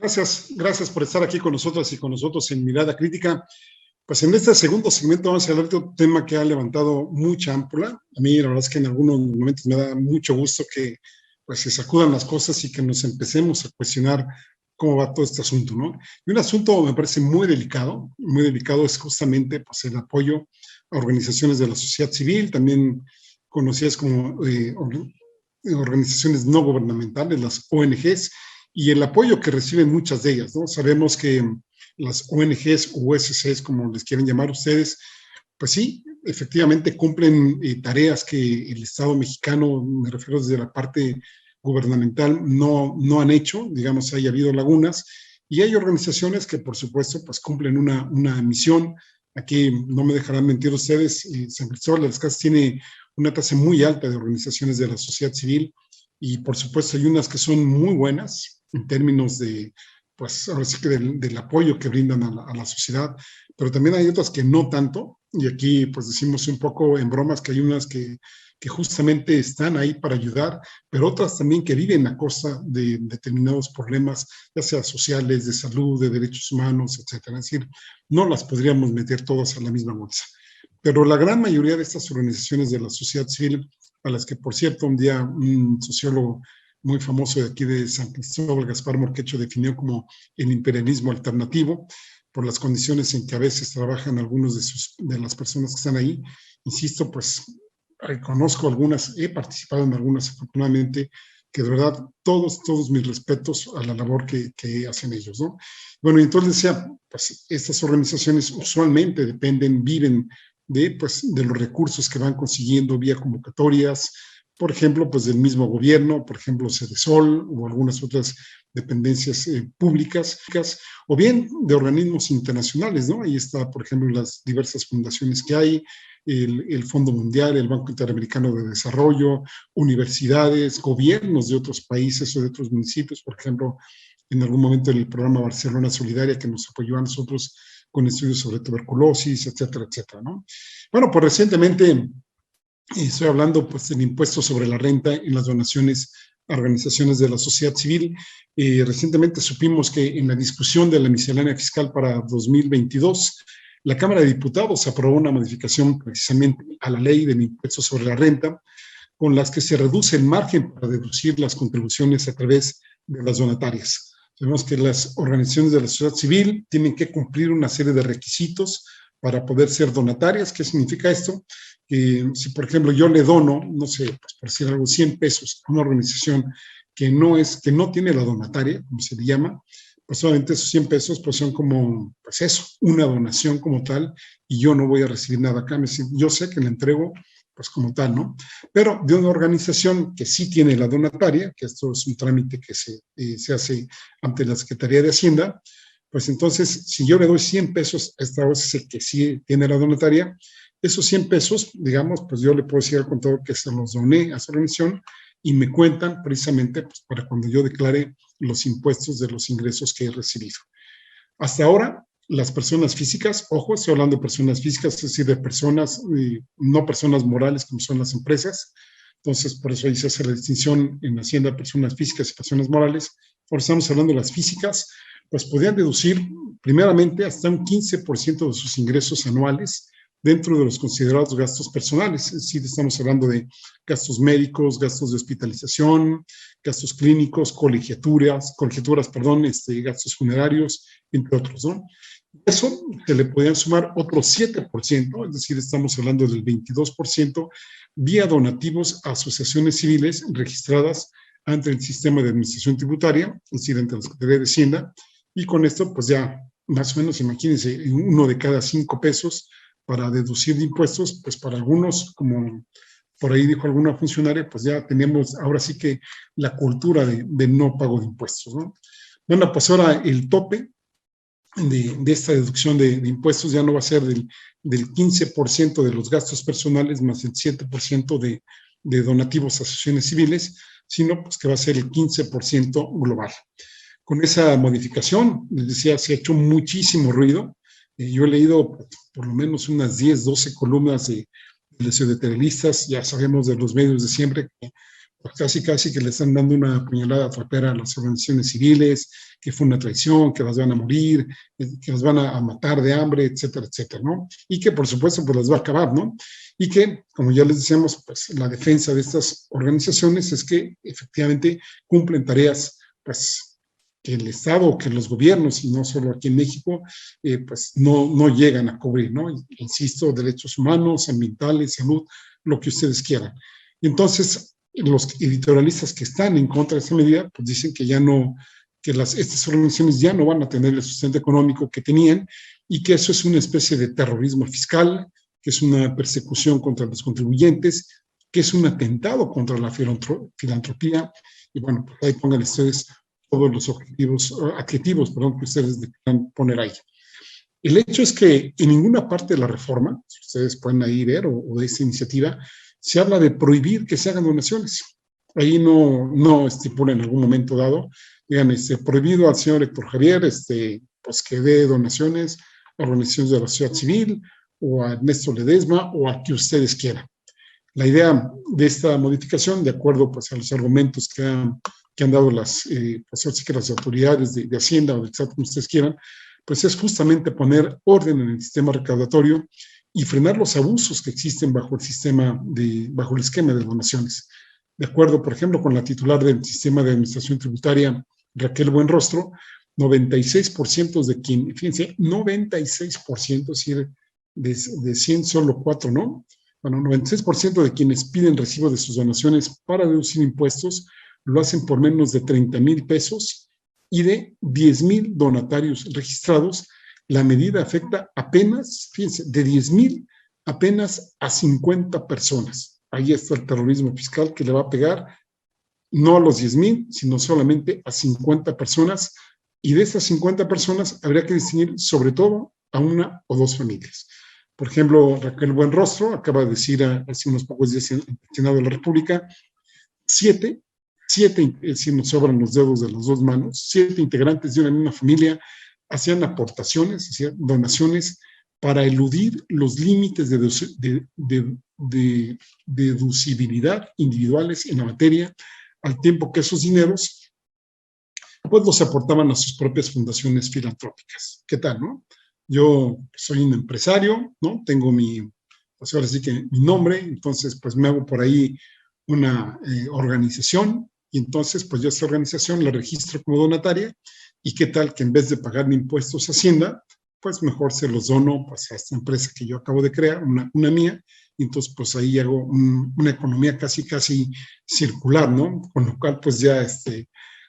Gracias por estar aquí con nosotros y con nosotros en Mirada Crítica. Pues en este segundo segmento vamos a hablar de un tema que ha levantado mucha ámpula. A mí la verdad es que en algunos momentos me da mucho gusto que pues se sacudan las cosas y que nos empecemos a cuestionar cómo va todo este asunto, ¿no? Y un asunto me parece muy delicado es justamente pues el apoyo a organizaciones de la sociedad civil, también conocidas como organizaciones no gubernamentales, las ONGs, y el apoyo que reciben muchas de ellas, ¿no? Sabemos que las ONGs o USCs, como les quieren llamar ustedes, pues sí, efectivamente cumplen tareas que el Estado mexicano, me refiero desde la parte gubernamental, no han hecho, digamos, haya habido lagunas, y hay organizaciones que, por supuesto, pues cumplen una misión. Aquí no me dejarán mentir ustedes, San Cristóbal de las Casas tiene una tasa muy alta de organizaciones de la sociedad civil, y por supuesto hay unas que son muy buenas en términos de, pues ahora sí que del apoyo que brindan a la sociedad, pero también hay otras que no tanto, y aquí pues decimos un poco en bromas que hay unas que justamente están ahí para ayudar, pero otras también que viven a costa de determinados problemas, ya sea sociales, de salud, de derechos humanos, etcétera. Es decir, no las podríamos meter todas a la misma bolsa. Pero la gran mayoría de estas organizaciones de la sociedad civil, a las que, por cierto, un día un sociólogo muy famoso de aquí de San Cristóbal, Gaspar Morquecho, definió como el imperialismo alternativo, por las condiciones en que a veces trabajan algunos de las personas que están ahí. Insisto, pues conozco algunas, he participado en algunas, afortunadamente, que de verdad todos mis respetos a la labor que hacen ellos, ¿no? Bueno, y entonces decía, pues estas organizaciones usualmente viven de los recursos que van consiguiendo vía convocatorias, por ejemplo, pues del mismo gobierno, por ejemplo, Cedesol o algunas otras dependencias públicas, o bien de organismos internacionales, ¿no? Ahí está, por ejemplo, las diversas fundaciones que hay, el Fondo Mundial, el Banco Interamericano de Desarrollo, universidades, gobiernos de otros países o de otros municipios, por ejemplo, en algún momento el programa Barcelona Solidaria que nos apoyó a nosotros con estudios sobre tuberculosis, etcétera, etcétera, ¿no? Bueno, pues recientemente estoy hablando pues del impuesto sobre la renta en las donaciones a organizaciones de la sociedad civil. Recientemente supimos que en la discusión de la miscelánea fiscal para 2022, la Cámara de Diputados aprobó una modificación precisamente a la ley del impuesto sobre la renta, con las que se reduce el margen para deducir las contribuciones a través de las donatarias. Sabemos que las organizaciones de la sociedad civil tienen que cumplir una serie de requisitos para poder ser donatarias. ¿Qué significa esto? Si, por ejemplo, yo le dono, no sé, pues por decir algo, 100 pesos a una organización que no tiene la donataria, como se le llama, pues solamente esos 100 pesos pues son como, pues eso, una donación como tal, y yo no voy a recibir nada acá. Yo sé que le entrego pues como tal, ¿no? Pero de una organización que sí tiene la donataria, que esto es un trámite que se hace ante la Secretaría de Hacienda, pues entonces, si yo le doy 100 pesos a esta OSC que sí tiene la donataria, esos 100 pesos, digamos, pues yo le puedo decir al contador que se los doné a esa organización y me cuentan precisamente pues, para cuando yo declare los impuestos de los ingresos que he recibido. Hasta ahora, las personas físicas, ojo, estoy hablando de personas físicas, es decir, de personas, no personas morales como son las empresas. Entonces, por eso ahí se hace la distinción en Hacienda, personas físicas y personas morales. Ahora estamos hablando de las físicas, pues podrían deducir primeramente hasta un 15% de sus ingresos anuales dentro de los considerados gastos personales. Es decir, estamos hablando de gastos médicos, gastos de hospitalización, gastos clínicos, colegiaturas, gastos funerarios, entre otros, ¿no? Eso se le podrían sumar otros 7%, es decir, estamos hablando del 22%, vía donativos a asociaciones civiles registradas ante el sistema de administración tributaria, es decir, ante la Secretaría de Hacienda, y con esto, pues ya más o menos, imagínense, 1 de cada 5 pesos para deducir de impuestos, pues para algunos, como por ahí dijo alguna funcionaria, pues ya tenemos ahora sí que la cultura de no pago de impuestos, ¿no? Bueno, pues ahora el tope de esta deducción de impuestos ya no va a ser del 15% de los gastos personales más el 7% de donativos a asociaciones civiles, sino pues que va a ser el 15% global. Con esa modificación, les decía, se ha hecho muchísimo ruido. Yo he leído por lo menos unas 10, 12 columnas de editorialistas, ya sabemos de los medios de siempre que pues casi que le están dando una puñalada trapera a las organizaciones civiles, que fue una traición, que las van a morir, que las van a matar de hambre, etcétera, etcétera, ¿no? Y que por supuesto pues las va a acabar, ¿no? Y que, como ya les decíamos, pues la defensa de estas organizaciones es que efectivamente cumplen tareas, pues que el Estado, que los gobiernos, y no solo aquí en México, pues no llegan a cubrir, ¿no? Insisto, derechos humanos, ambientales, salud, lo que ustedes quieran. Y entonces, los editorialistas que están en contra de esta medida, pues dicen que ya no, que estas organizaciones ya no van a tener el sustento económico que tenían y que eso es una especie de terrorismo fiscal, que es una persecución contra los contribuyentes, que es un atentado contra la filantropía. Y bueno, pues ahí pongan ustedes todos los adjetivos que ustedes quieran poner ahí. El hecho es que en ninguna parte de la reforma, si ustedes pueden ahí ver, o de esta iniciativa, se habla de prohibir que se hagan donaciones. Ahí no estipula en algún momento dado, digan, prohibido al señor Héctor Javier, pues que dé donaciones a organizaciones de la sociedad civil, o a Ernesto Ledesma, o a que ustedes quieran. La idea de esta modificación, de acuerdo pues a los argumentos que han dado las autoridades de Hacienda o del SAT, como ustedes quieran, pues es justamente poner orden en el sistema recaudatorio y frenar los abusos que existen bajo el esquema de donaciones. De acuerdo, por ejemplo, con la titular del Sistema de Administración Tributaria, Raquel Buenrostro, 96% de quien, fíjense, 96%, es decir, de 100 solo 4, ¿no? Bueno, 96% de quienes piden recibo de sus donaciones para deducir impuestos lo hacen por menos de 30,000 pesos, y de 10,000 donatarios registrados, la medida afecta apenas, fíjense, de 10,000 apenas a 50 personas. Ahí está el terrorismo fiscal que le va a pegar no a los 10,000, sino solamente a 50 personas, y de esas 50 personas habría que distinguir sobre todo a una o dos familias. Por ejemplo, Raquel Buenrostro acaba de decir hace unos pocos días en el Senado de la República, siete, si nos sobran los dedos de las dos manos, 7 integrantes de una misma familia hacían aportaciones, hacían donaciones para eludir los límites de deducibilidad individuales en la materia, al tiempo que esos dineros pues los aportaban a sus propias fundaciones filantrópicas. ¿Qué tal, no? Yo soy un empresario, ¿no? Tengo pues ahora sí que mi nombre, entonces pues me hago por ahí una organización, y entonces pues yo a esa organización la registro como donataria, y qué tal que en vez de pagarme impuestos a Hacienda, pues mejor se los dono pues a esta empresa que yo acabo de crear, una mía, y entonces pues ahí hago una economía casi circular, ¿no? Con lo cual pues ya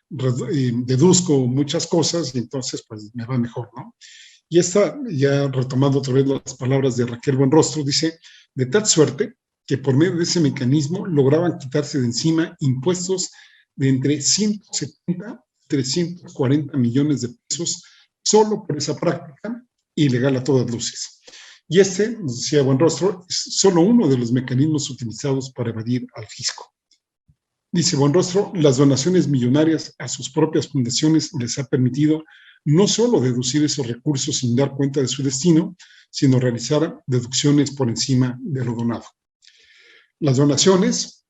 deduzco muchas cosas y entonces pues me va mejor, ¿no? Y esta, ya retomando otra vez las palabras de Raquel Buenrostro, dice, de tal suerte que por medio de ese mecanismo lograban quitarse de encima impuestos de entre 170 y 340 millones de pesos solo por esa práctica ilegal a todas luces. Y nos decía Buenrostro, es solo uno de los mecanismos utilizados para evadir al fisco. Dice Buenrostro, las donaciones millonarias a sus propias fundaciones les ha permitido no solo deducir esos recursos sin dar cuenta de su destino, sino realizar deducciones por encima de lo donado. Las donaciones,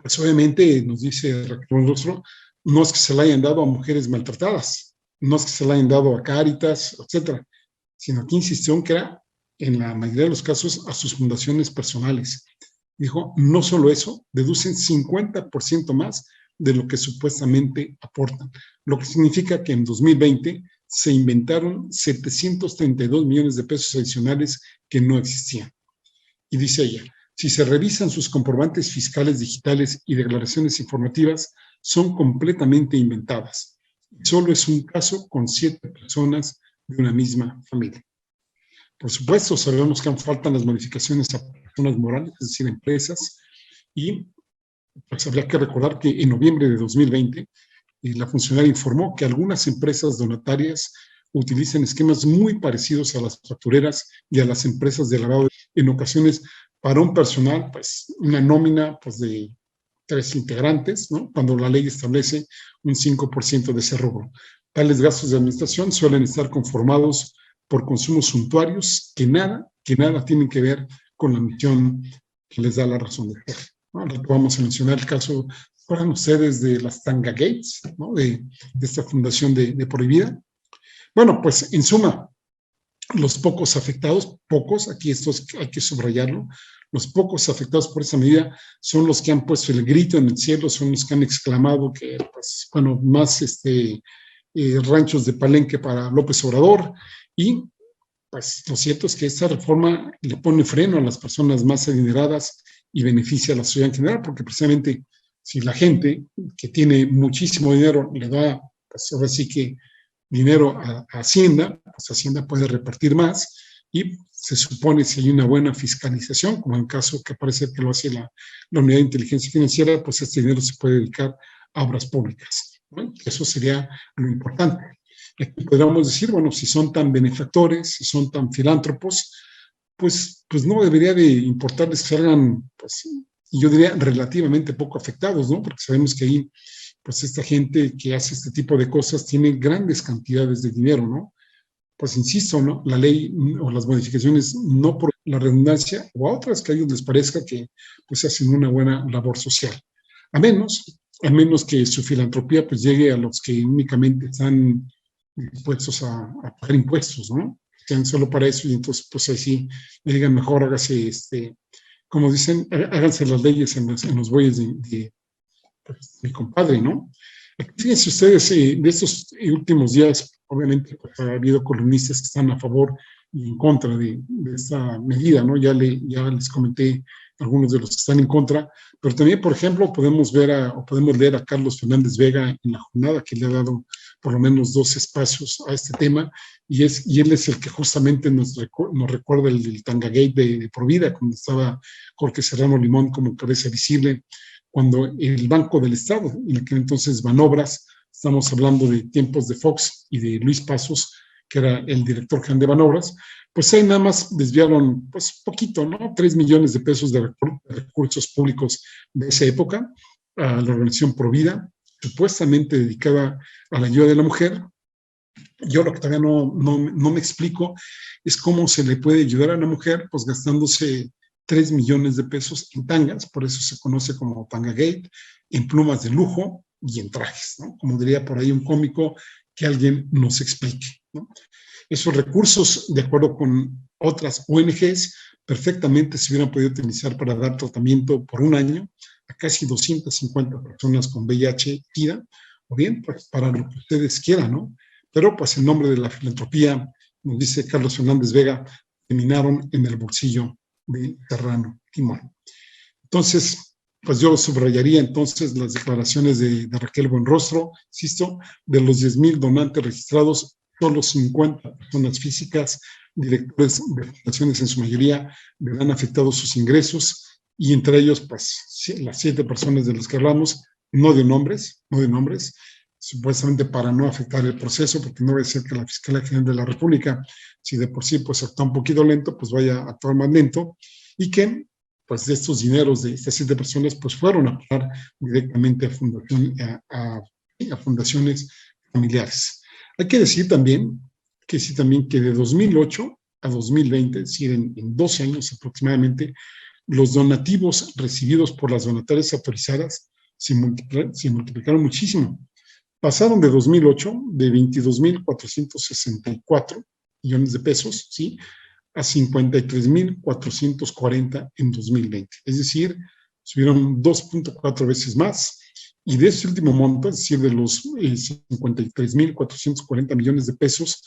pues obviamente, nos dice Raquel Buenrostro, no es que se la hayan dado a mujeres maltratadas, no es que se la hayan dado a Cáritas, etcétera, sino que insistió en que era, en la mayoría de los casos, a sus fundaciones personales. Dijo, no solo eso, deducen 50% más de lo que supuestamente aportan, lo que significa que en 2020 se inventaron 732 millones de pesos adicionales que no existían. Y dice ella, si se revisan sus comprobantes fiscales digitales y declaraciones informativas, son completamente inventadas. Solo es un caso con 7 personas de una misma familia. Por supuesto, sabemos que aún faltan las modificaciones a personas morales, es decir, empresas, y pues habría que recordar que en noviembre de 2020 la funcionaria informó que algunas empresas donatarias utilizan esquemas muy parecidos a las factureras y a las empresas de lavado, en ocasiones para un personal, pues una nómina pues de 3 integrantes, ¿no? Cuando la ley establece un 5% de ese rubro. Tales gastos de administración suelen estar conformados por consumos suntuarios que nada tienen que ver con la misión que les da la razón de ser. ¿no? Ahora vamos a mencionar el caso, ¿recuerdan ustedes de las Tanga Gates, ¿no? De esta fundación de Prohibida? Bueno, pues en suma, los pocos afectados, pocos, aquí esto hay que subrayarlo, los pocos afectados por esa medida son los que han puesto el grito en el cielo, son los que han exclamado que, pues, bueno, más ranchos de Palenque para López Obrador, y pues lo cierto es que esta reforma le pone freno a las personas más adineradas y beneficia a la sociedad en general, porque precisamente si la gente que tiene muchísimo dinero le da, pues ahora sí que dinero a Hacienda, pues Hacienda puede repartir más y se supone si hay una buena fiscalización, como en el caso que parece que lo hace la Unidad de Inteligencia Financiera, pues este dinero se puede dedicar a obras públicas, ¿no? Eso sería lo importante. Aquí podríamos decir, bueno, si son tan benefactores, si son tan filántropos, pues no debería de importarles que salgan, pues yo diría relativamente poco afectados, ¿no? Porque sabemos que ahí pues esta gente que hace este tipo de cosas tiene grandes cantidades de dinero, ¿no? Pues insisto, ¿no? La ley o las modificaciones no por la redundancia o a otras que a ellos les parezca que pues hacen una buena labor social. A menos que su filantropía pues llegue a los que únicamente están dispuestos a pagar impuestos, ¿no? Sean solo para eso y entonces pues ahí sí le digan mejor hágase, como dicen, háganse las leyes en los bueyes de pues, mi compadre, ¿no? Fíjense ustedes, de estos últimos días, obviamente, pues, ha habido columnistas que están a favor y en contra de esta medida, ¿no? Ya les comenté algunos de los que están en contra, pero también, por ejemplo, podemos leer a Carlos Fernández Vega en la jornada, que le ha dado por lo menos 2 espacios a este tema, y él es el que justamente nos recuerda el Tangagate de Provida, cuando estaba Jorge Serrano Limón como cabeza visible, cuando el Banco del Estado, en aquel entonces Banobras, estamos hablando de tiempos de Fox y de Luis Pasos, que era el director general de Banobras, pues ahí nada más desviaron, pues poquito, ¿no? 3 millones de pesos de recursos públicos de esa época a la organización Provida, supuestamente dedicada a la ayuda de la mujer. Yo lo que todavía no me explico es cómo se le puede ayudar a la mujer, pues gastándose 3 millones de pesos en tangas, por eso se conoce como Tanga Gate, en plumas de lujo y en trajes, ¿no? Como diría por ahí un cómico, que alguien nos explique, ¿no? Esos recursos, de acuerdo con otras ONGs, perfectamente se hubieran podido utilizar para dar tratamiento por un año a casi 250 personas con VIH-Sida, o bien pues, para lo que ustedes quieran, ¿no? Pero pues en nombre de la filantropía, nos dice Carlos Fernández Vega, terminaron en el bolsillo de Serrano Limón. Entonces, pues yo subrayaría entonces las declaraciones de Raquel Buenrostro, insisto, de los 10,000 donantes registrados, solo 50 personas físicas, directores de fundaciones en su mayoría, verán afectados sus ingresos, y entre ellos, pues, las 7 personas de las que hablamos, no de nombres, supuestamente para no afectar el proceso, porque no va a ser que la Fiscalía General de la República, si de por sí pues actúa un poquito lento, pues vaya a actuar más lento, y que pues de estos dineros de estas 7 personas pues fueron a pagar directamente a fundaciones familiares. Hay que decir también que de 2008 a 2020, es decir, en 12 años aproximadamente, los donativos recibidos por las donatarias autorizadas se multiplicaron muchísimo. Pasaron de 2008, de 22,464 millones de pesos, ¿sí?, a 53,440 en 2020. Es decir, subieron 2.4 veces más. Y de ese último monto, es decir, de los 53,440 millones de pesos,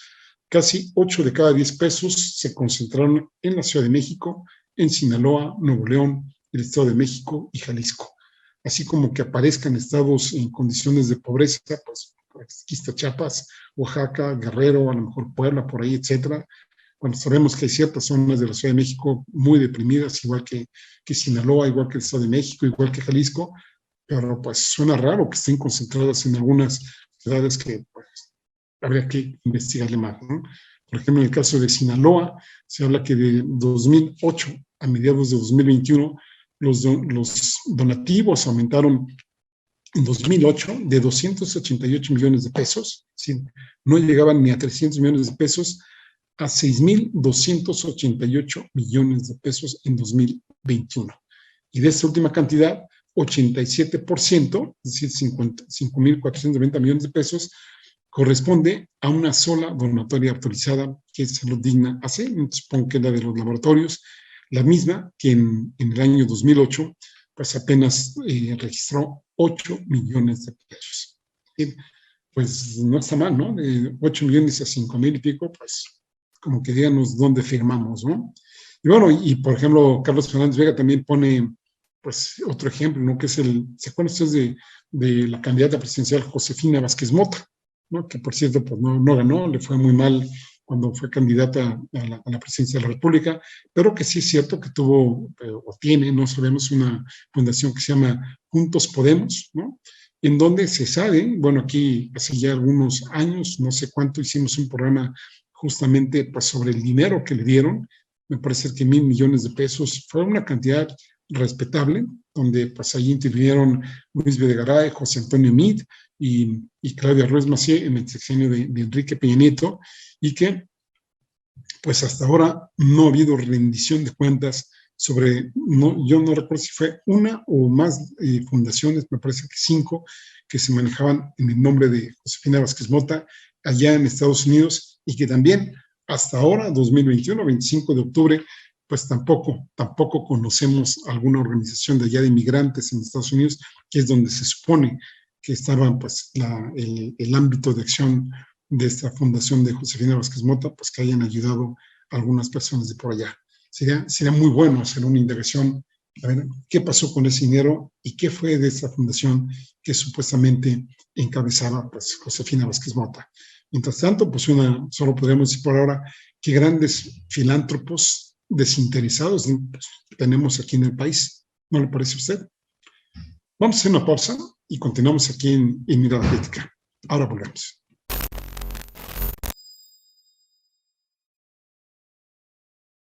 casi 8 de cada 10 pesos se concentraron en la Ciudad de México, en Sinaloa, Nuevo León, el Estado de México y Jalisco. Así como que aparezcan estados en condiciones de pobreza, pues aquí está Chiapas, Oaxaca, Guerrero, a lo mejor Puebla, por ahí, etcétera. Bueno, sabemos que hay ciertas zonas de la Ciudad de México muy deprimidas, igual que Sinaloa, igual que el Estado de México, igual que Jalisco, pero pues suena raro que estén concentradas en algunas ciudades que pues habría que investigarle más, ¿no? Por ejemplo, en el caso de Sinaloa, se habla que de 2008 a mediados de 2021, los donativos aumentaron en 2008 de 288 millones de pesos, ¿sí? No llegaban ni a 300 millones de pesos, a 6,288 millones de pesos en 2021. Y de esta última cantidad, 87%, es decir, 5.490 millones de pesos, corresponde a una sola donatoria autorizada que es Salud Digna hace, supongo que es la de los laboratorios, la misma que en el año 2008, pues apenas registró 8 millones de pesos. Pues no está mal, ¿no? De 8 millones a 5,000 y pico, pues como que díganos dónde firmamos, ¿no? Y bueno, y por ejemplo, Carlos Fernández Vega también pone, pues, otro ejemplo, ¿no? Que es ¿se acuerdan ustedes de la candidata presidencial Josefina Vázquez Mota, ¿no? Que por cierto, pues no ganó, le fue muy mal cuando fue candidata a la presidencia de la República, pero que sí es cierto que tuvo, o tiene, no sabemos, una fundación que se llama Juntos Podemos, ¿no? En donde se sabe, bueno, aquí hace ya algunos años, no sé cuánto, hicimos un programa justamente pues, sobre el dinero que le dieron, me parece que 1,000 millones de pesos, fue una cantidad respetable, donde pues ahí intervinieron Luis Videgaray, José Antonio Meade y Claudia Ruiz Massieu en el sexenio de Enrique Peña Nieto, y que pues hasta ahora no ha habido rendición de cuentas sobre, yo no recuerdo si fue una o más fundaciones, me parece que 5, que se manejaban en el nombre de Josefina Vázquez Mota allá en Estados Unidos y que también hasta ahora, 2021, 25 de octubre, pues tampoco conocemos alguna organización de allá de inmigrantes en Estados Unidos, que es donde se supone que estaba pues el ámbito de acción de esta fundación de Josefina Vázquez Mota, pues que hayan ayudado a algunas personas de por allá. Sería muy bueno hacer una indagación, a ver qué pasó con ese dinero y qué fue de esta fundación que supuestamente encabezaba pues, Josefina Vázquez Mota. Mientras tanto, pues solo podríamos decir por ahora qué grandes filántropos desinteresados pues, tenemos aquí en el país. ¿No le parece a usted? Vamos a hacer una pausa y continuamos aquí en Mirada Crítica. Ahora volvemos.